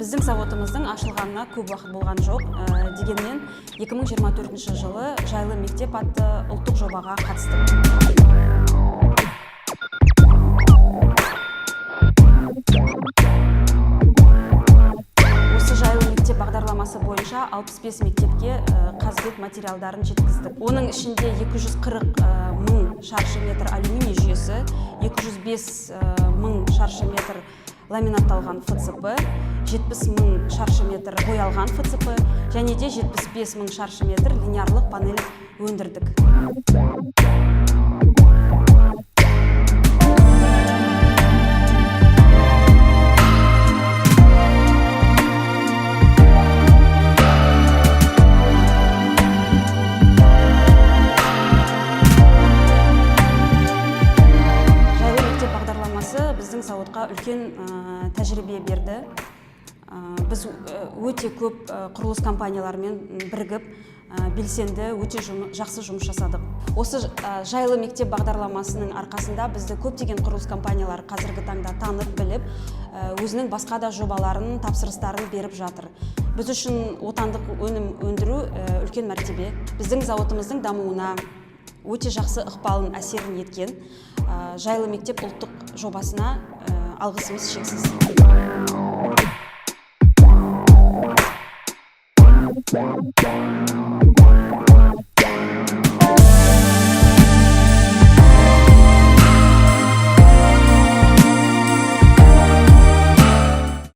Біздің заводымыздың ашылғанына көп уақыт болған жоқ, дегенмен 2024 жылы жайлы мектеп атты ұлттық жобаға қатыстық. Осы жайлы мектеп бағдарламасы бойынша 65 мектепке қазбек материалдарын жеткіздік. Оның ішінде 240 мың шаршы метр алюминий жүйесі, 205 мың шаршы метр ламинатталған ФЦП, 70 мың шаршы метр боялған ФЦП және де 75 мың шаршы метр линиярлық панель өндірдік. Біздің зауытқа үлкен тәжірибе берді. Біз өте көп құрылыс компанияларымен бірігіп, белсенді, өте жақсы жұмыс жасадық. Осы жайлы мектеп бағдарламасының арқасында бізді көптеген құрылыс компаниялары қазіргі таңда танып біліп, өзінің басқа да жобаларын, тапсырыстарын беріп жатыр. Біз үшін отандық өнім өндіру үлкен мәртебе. Біздің зауытымыздың дамуына өте жақсы ықпалын әсерін еткен жайлы мектеп ұлттық жобасына алғысымыз шексіз.